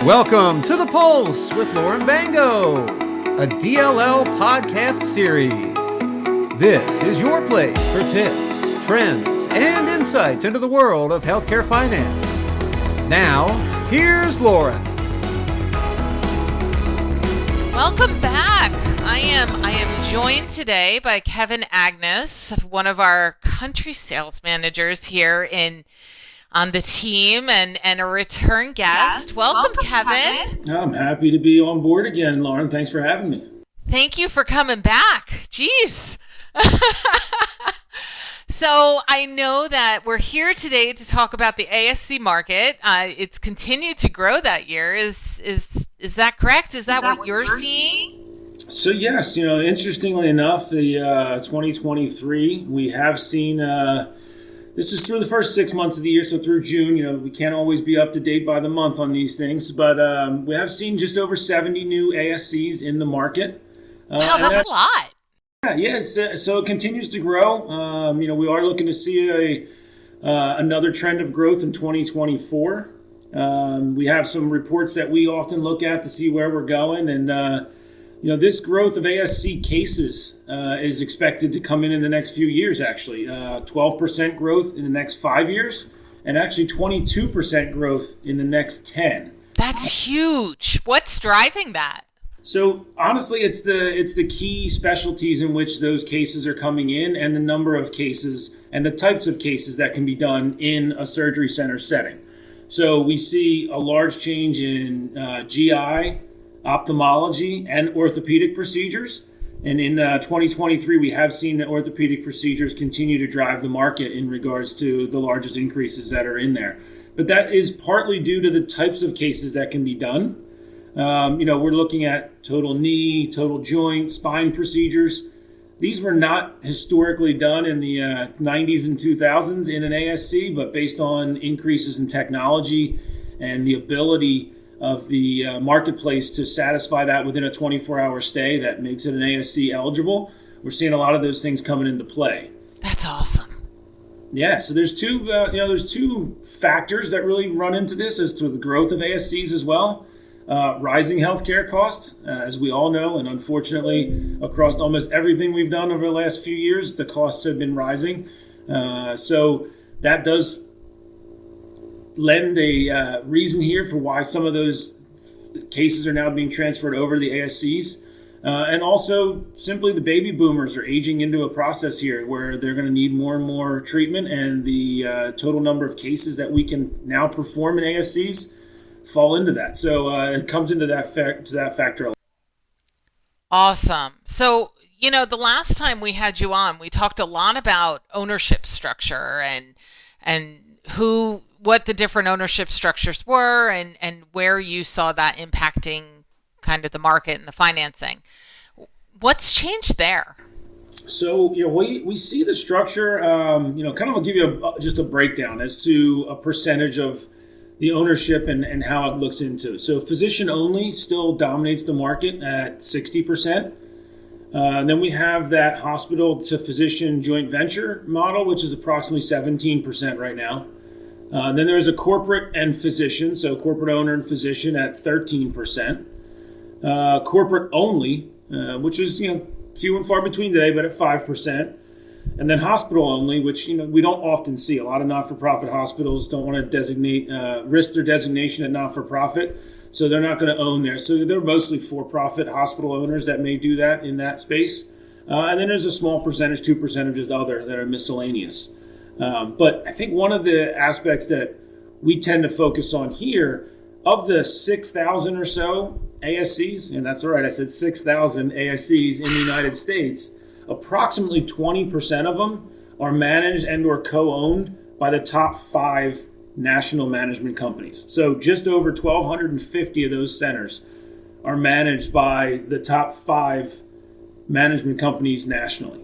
Welcome to The Pulse with Lauren Bango, a DLL podcast series. This is your place for tips, trends, and insights into the world of healthcare finance. Now, here's Lauren. Welcome back. I am joined today by Kevin Agnes, one of our country sales managers here on the team and a return guest. Welcome, Kevin. I'm happy to be on board again, Lauren. Thanks for having me. Thank you for coming back. Jeez. So I know that we're here today to talk about the ASC market. It's continued to grow that year. Is that correct? Is that what you're seeing? So yes, interestingly enough, the 2023, we have seen, this is through the first 6 months of the year, so through June, we can't always be up to date by the month on these things, but we have seen just over 70 new ASCs in the market. Wow, that's a lot. Yeah, so it continues to grow. We are looking to see another trend of growth in 2024. We have some reports that we often look at to see where we're going, and this growth of ASC cases is expected to come in the next few years, actually. 12% growth in the next 5 years, and actually 22% growth in the next 10. That's huge. What's driving that? So honestly, it's the key specialties in which those cases are coming in, and the number of cases and the types of cases that can be done in a surgery center setting. So we see a large change in GI, ophthalmology, and orthopedic procedures. And in 2023, we have seen that orthopedic procedures continue to drive the market in regards to the largest increases that are in there. But that is partly due to the types of cases that can be done. We're looking at total knee, total joint, spine procedures. These were not historically done in the 90s and 2000s in an ASC, but based on increases in technology and the ability of the marketplace to satisfy that within a 24-hour stay that makes it an ASC eligible, we're seeing a lot of those things coming into play. That's awesome. Yeah, so there's two factors that really run into this as to the growth of ASCs as well. Rising healthcare costs, as we all know, and unfortunately across almost everything we've done over the last few years, the costs have been rising. So that does lend a reason here for why some of those cases are now being transferred over to the ASCs. And also simply the baby boomers are aging into a process here where they're going to need more and more treatment, and the total number of cases that we can now perform in ASCs fall into that. So it comes into that factor. Awesome. So, the last time we had you on, we talked a lot about ownership structure and what the different ownership structures were and where you saw that impacting kind of the market and the financing. What's changed there? So, we see the structure, kind of I'll give you just a breakdown as to a percentage of the ownership and how it looks into it. So physician only still dominates the market at 60%. Then we have that hospital to physician joint venture model, which is approximately 17% right now. Then there's a corporate and physician, so corporate owner and physician at 13%. Corporate only, which is few and far between today, but at 5%. And then hospital only, which we don't often see. A lot of not-for-profit hospitals don't want to risk their designation at not-for-profit, so they're not going to own there. So they're mostly for-profit hospital owners that may do that in that space. And then there's a small percentage, 2% of just other that are miscellaneous. But I think one of the aspects that we tend to focus on here, of the 6,000 or so ASCs, and that's right, I said 6,000 ASCs in the United States, approximately 20% of them are managed and or co-owned by the top 5 national management companies. So just over 1,250 of those centers are managed by the top 5 management companies nationally.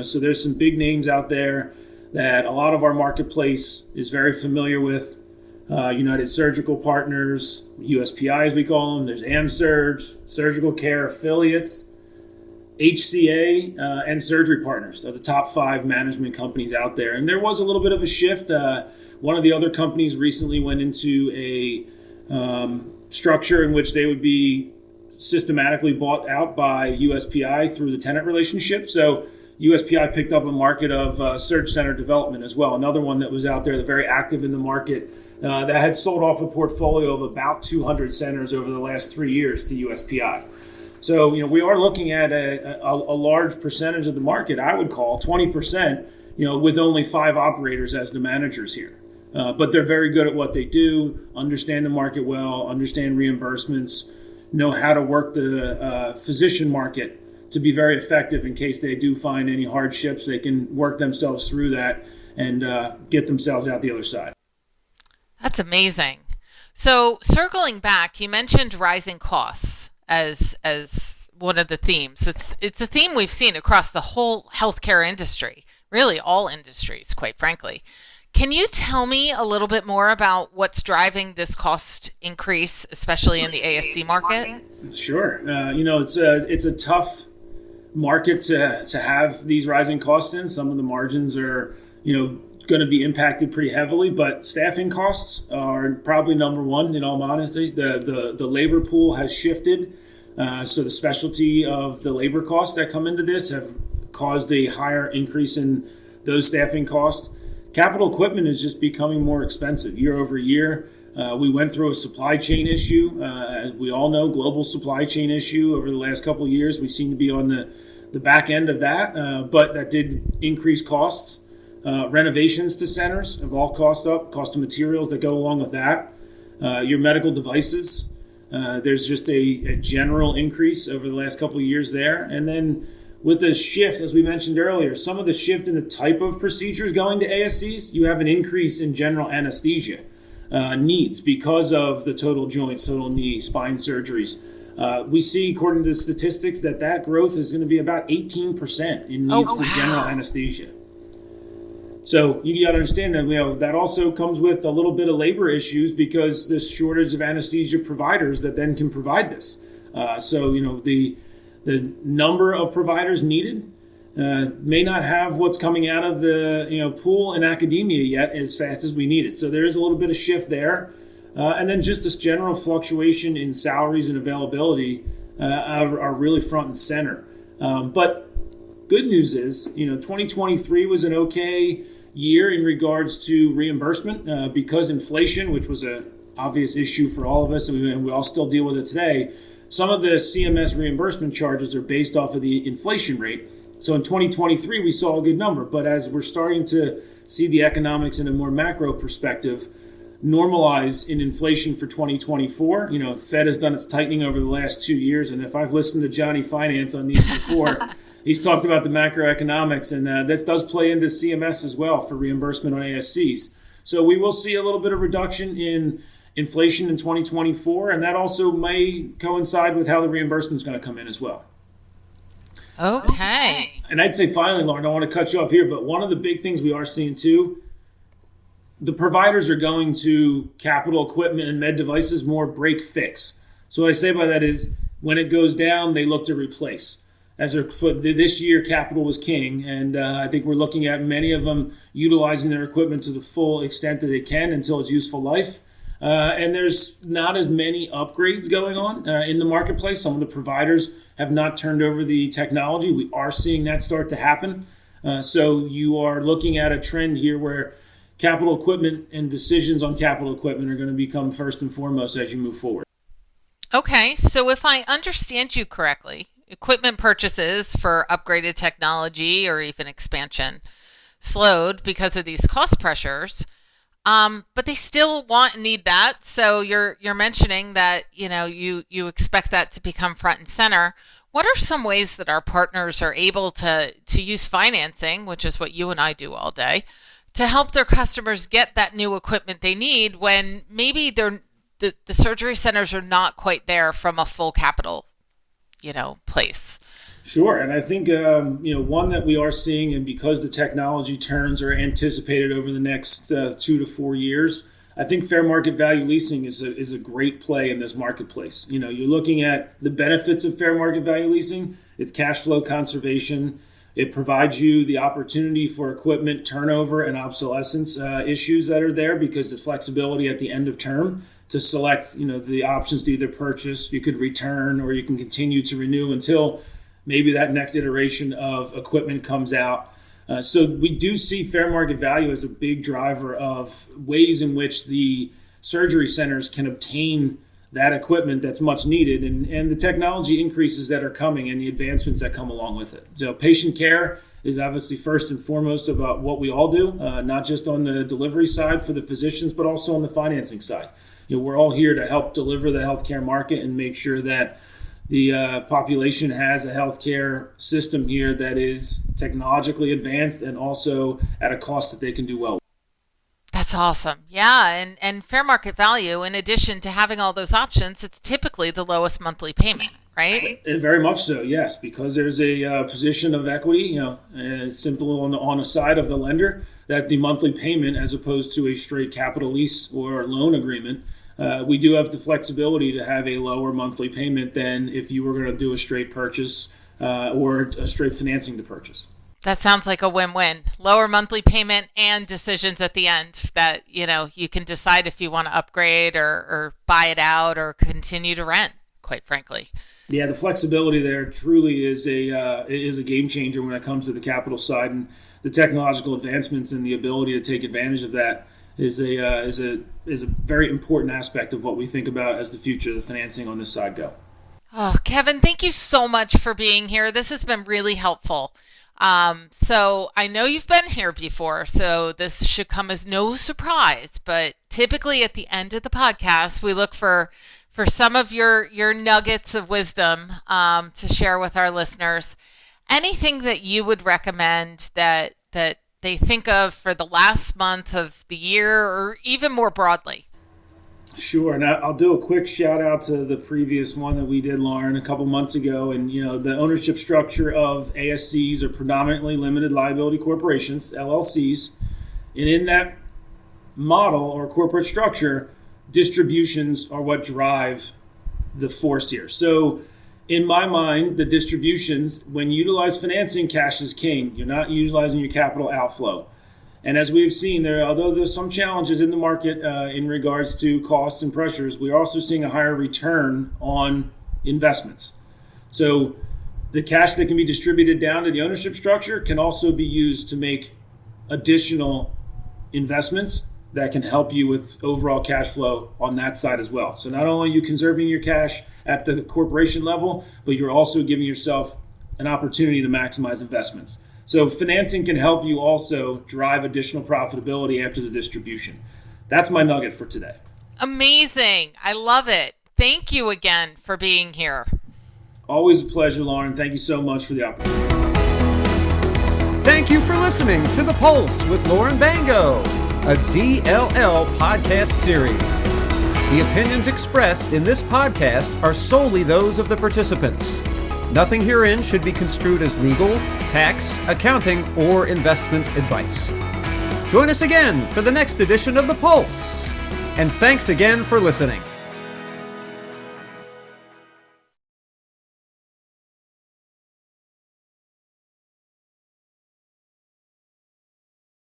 So there's some big names out there that a lot of our marketplace is very familiar with. United Surgical Partners, USPI as we call them. There's AmSurg, Surgical Care Affiliates, HCA, and Surgery Partners are the top 5 management companies out there. And there was a little bit of a shift. One of the other companies recently went into structure in which they would be systematically bought out by USPI through the tenant relationship. So USPI picked up a market of search center development as well. Another one that was out there, very active in the market, that had sold off a portfolio of about 200 centers over the last 3 years to USPI. So, we are looking at a large percentage of the market, I would call 20%, with only 5 operators as the managers here. But they're very good at what they do, understand the market well, understand reimbursements, know how to work the physician market to be very effective in case they do find any hardships. They can work themselves through that and get themselves out the other side. That's amazing. So circling back, you mentioned rising costs as one of the themes. It's a theme we've seen across the whole healthcare industry, really all industries, quite frankly. Can you tell me a little bit more about what's driving this cost increase, especially in the ASC market? Sure. It's a tough market to have these rising costs in. Some of the margins are, going to be impacted pretty heavily, but staffing costs are probably number one in all honesty. The labor pool has shifted. So the specialty of the labor costs that come into this have caused a higher increase in those staffing costs. Capital equipment is just becoming more expensive year over year. We went through a supply chain issue. We all know global supply chain issue over the last couple of years. We seem to be on the back end of that, but that did increase costs. Renovations to centers have all cost of materials that go along with that. Your medical devices, there's just a general increase over the last couple of years there. And then with the shift, as we mentioned earlier, some of the shift in the type of procedures going to ASCs, you have an increase in general anesthesia needs because of the total joints, total knee, spine surgeries. We see, according to the statistics, that growth is going to be about 18% in needs for general anesthesia. So you got to understand that that also comes with a little bit of labor issues because there's shortage of anesthesia providers that then can provide this. So the number of providers needed may not have what's coming out of the pool in academia yet as fast as we need it. So there is a little bit of shift there, and then just this general fluctuation in salaries and availability are really front and center. But good news is 2023 was an okay year in regards to reimbursement because inflation, which was an obvious issue for all of us, and we all still deal with it today. Some of the CMS reimbursement charges are based off of the inflation rate. So in 2023, we saw a good number. But as we're starting to see the economics in a more macro perspective normalize in inflation for 2024, Fed has done its tightening over the last 2 years. And if I've listened to Johnny Finance on these before, he's talked about the macroeconomics. And that does play into CMS as well for reimbursement on ASCs. So we will see a little bit of reduction in inflation in 2024, and that also may coincide with how the reimbursement is going to come in as well. Okay. And I'd say finally, Lauren, I don't want to cut you off here, but one of the big things we are seeing too, the providers are going to capital equipment and med devices more break fix. So what I say by that is when it goes down, they look to replace. This year, capital was king, and I think we're looking at many of them utilizing their equipment to the full extent that they can until its useful life. And there's not as many upgrades going on in the marketplace. Some of the providers have not turned over the technology. We are seeing that start to happen. So you are looking at a trend here where capital equipment and decisions on capital equipment are going to become first and foremost as you move forward. Okay, so if I understand you correctly, equipment purchases for upgraded technology or even expansion slowed because of these cost pressures. But they still want and need that. So you're mentioning that you expect that to become front and center. What are some ways that our partners are able to use financing, which is what you and I do all day, to help their customers get that new equipment they need when maybe the surgery centers are not quite there from a full capital, place? Sure. And I think, one that we are seeing, and because the technology turns are anticipated over the next 2 to 4 years, I think fair market value leasing is a great play in this marketplace. You're looking at the benefits of fair market value leasing. It's cash flow conservation. It provides you the opportunity for equipment turnover and obsolescence issues that are there because the flexibility at the end of term. to select, the options to either purchase, you could return, or you can continue to renew until maybe that next iteration of equipment comes out. So we do see fair market value as a big driver of ways in which the surgery centers can obtain that equipment that's much needed, and the technology increases that are coming and the advancements that come along with it. So patient care is obviously first and foremost about what we all do, not just on the delivery side for the physicians, but also on the financing side. We're all here to help deliver the healthcare market and make sure that the population has a healthcare system here that is technologically advanced and also at a cost that they can do well. That's awesome. Yeah, and fair market value, in addition to having all those options, it's typically the lowest monthly payment, right? Very much so, yes, because there's a position of equity, it's simple on the side of the lender, that the monthly payment, as opposed to a straight capital lease or loan agreement, we do have the flexibility to have a lower monthly payment than if you were going to do a straight purchase or a straight financing to purchase. That sounds like a win-win. Lower monthly payment and decisions at the end that, you can decide if you want to upgrade or buy it out or continue to rent, quite frankly. Yeah, the flexibility there truly is a game changer when it comes to the capital side, and the technological advancements and the ability to take advantage of that is a very important aspect of what we think about as the future of the financing on this side go. Oh, Kevin, thank you so much for being here. This has been really helpful. So I know you've been here before, so this should come as no surprise, but typically at the end of the podcast, we look for some of your nuggets of wisdom, to share with our listeners. Anything that you would recommend that they think of for the last month of the year, or even more broadly? Sure, and I'll do a quick shout out to the previous one that we did, Lauren, a couple months ago. And the ownership structure of ASCs are predominantly limited liability corporations, LLCs, and in that model or corporate structure, distributions are what drive the force here. So, in my mind, the distributions, when you utilize financing, cash is king. You're not utilizing your capital outflow. And as we've seen, although there's some challenges in the market in regards to costs and pressures, we're also seeing a higher return on investments. So the cash that can be distributed down to the ownership structure can also be used to make additional investments that can help you with overall cash flow on that side as well. So not only are you conserving your cash at the corporation level, but you're also giving yourself an opportunity to maximize investments. So financing can help you also drive additional profitability after the distribution. That's my nugget for today. Amazing. I love it. Thank you again for being here. Always a pleasure, Lauren. Thank you so much for the opportunity. Thank you for listening to The Pulse with Lauren Bango, a DLL podcast series. The opinions expressed in this podcast are solely those of the participants. Nothing herein should be construed as legal, tax, accounting, or investment advice. Join us again for the next edition of The Pulse. And thanks again for listening.